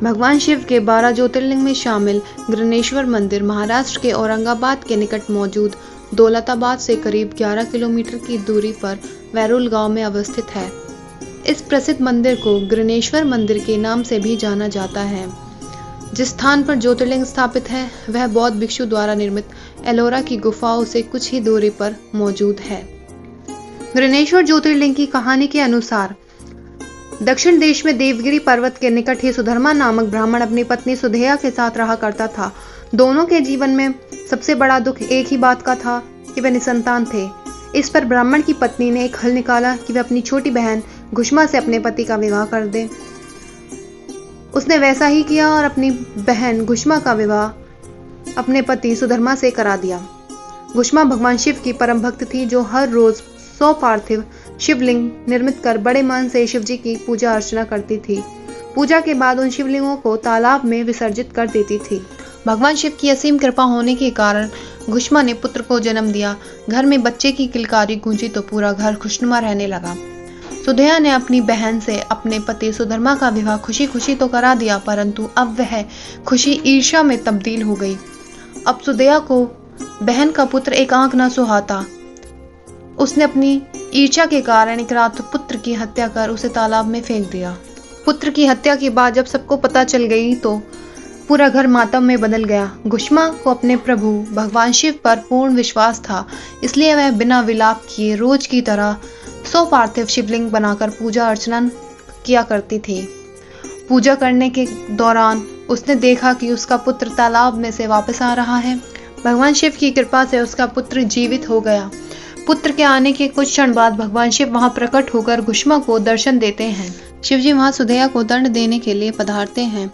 भगवान शिव के 12 ज्योतिर्लिंग में शामिल गृनेश्वर मंदिर महाराष्ट्र के औरंगाबाद के निकट मौजूद दौलताबाद से करीब 11 किलोमीटर की दूरी पर वैरुल गांव में अवस्थित है। इस प्रसिद्ध मंदिर को गृनेश्वर मंदिर के नाम से भी जाना जाता है। जिस स्थान पर ज्योतिर्लिंग स्थापित है वह बौद्ध भिक्षु द्वारा निर्मित एलोरा की गुफाओं से कुछ ही दूरी पर मौजूद है। गृनेश्वर ज्योतिर्लिंग की कहानी के अनुसार दक्षिण देश में देवगिरी पर्वत के निकट ही सुधर्मा नामक ब्राह्मण अपनी पत्नी सुधेया के साथ रहा करता था। दोनों के जीवन में सबसे बड़ा दुख एक ही बात का था कि वे निसंतान थे। इस पर ब्राह्मण की पत्नी ने एक हल निकाला कि वह अपनी छोटी बहन घुष्मा से अपने पति का विवाह कर दे। उसने वैसा ही किया और अपनी बहन घुष्मा का विवाह अपने पति सुधर्मा से करा दिया। घुष्मा भगवान शिव की परम भक्त थी जो हर रोज 100 पार्थिव शिवलिंग निर्मित कर बड़े मन से शिव जी की पूजा अर्चना करती थी। पूजा के बाद उन शिवलिंगों को तालाब में विसर्जित कर देती थी। भगवान शिव की असीम कृपा होने के कारण घुष्मा ने पुत्र को जन्म दिया। घर में बच्चे की किलकारी गूंजी तो पूरा घर खुशनुमा रहने लगा। सुधेया ने अपनी बहन से अपने पति सुधर्मा का विवाह खुशी खुशी तो करा दिया, परंतु अब वह खुशी ईर्ष्या में तब्दील हो गई। अब सुधेया को बहन का पुत्र एक आंख न सुहाता। उसने अपनी ईर्ष्या के कारण एक रात पुत्र की हत्या कर उसे तालाब में फेंक दिया। पुत्र की हत्या के बाद जब सबको पता चल गई तो पूरा घर मातम में बदल गया। घुष्मा को अपने प्रभु भगवान शिव पर पूर्ण विश्वास था, इसलिए वह बिना विलाप किए रोज की तरह 100 पार्थिव शिवलिंग बनाकर पूजा अर्चना किया करती थी। पूजा करने के दौरान उसने देखा कि उसका पुत्र तालाब में से वापस आ रहा है। भगवान शिव की कृपा से उसका पुत्र जीवित हो गया। पुत्र के आने के कुछ क्षण बाद भगवान शिव वहां प्रकट होकर घुष्मा को दर्शन देते हैं। शिवजी वहां सुधेया को दंड देने के लिए पधारते हैं,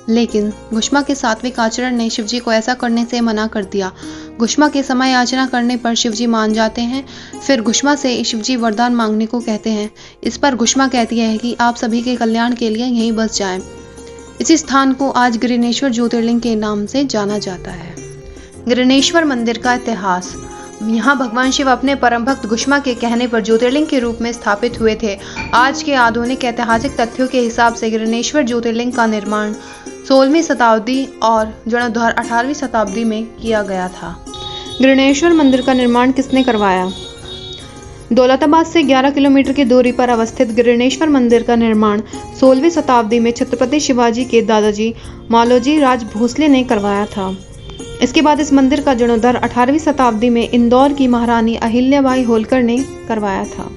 लेकिन घुष्मा के सात्विक आचरण ने शिवजी को ऐसा करने से मना कर दिया। घुष्मा के समय याचना करने पर शिवजी मान जाते हैं। फिर घुष्मा से शिवजी वरदान मांगने को कहते हैं। इस पर घुष्मा कहती है कि आप सभी के कल्याण के लिए यहीं बस जाएं। इसी स्थान को आज गृनेश्वर ज्योतिर्लिंग के नाम से जाना जाता है। गृनेश्वर मंदिर का इतिहास। यहाँ भगवान शिव अपने परम भक्त घुष्मा के कहने पर ज्योतिर्लिंग के रूप में स्थापित हुए थे। आज के आधुनिक ऐतिहासिक तथ्यों के हिसाब से गृनेश्वर ज्योतिर्लिंग का निर्माण 16वीं शताब्दी और जीर्णोद्धार 18वीं शताब्दी में किया गया था। गृनेश्वर मंदिर का निर्माण किसने करवाया? दौलताबाद से 11 किलोमीटर की दूरी पर अवस्थित गृनेश्वर मंदिर का निर्माण 16वीं शताब्दी में छत्रपति शिवाजी के दादाजी मालोजी राज भोसले ने करवाया था। इसके बाद इस मंदिर का जीर्णोद्धार 18वीं शताब्दी में इंदौर की महारानी अहिल्याबाई होलकर ने करवाया था।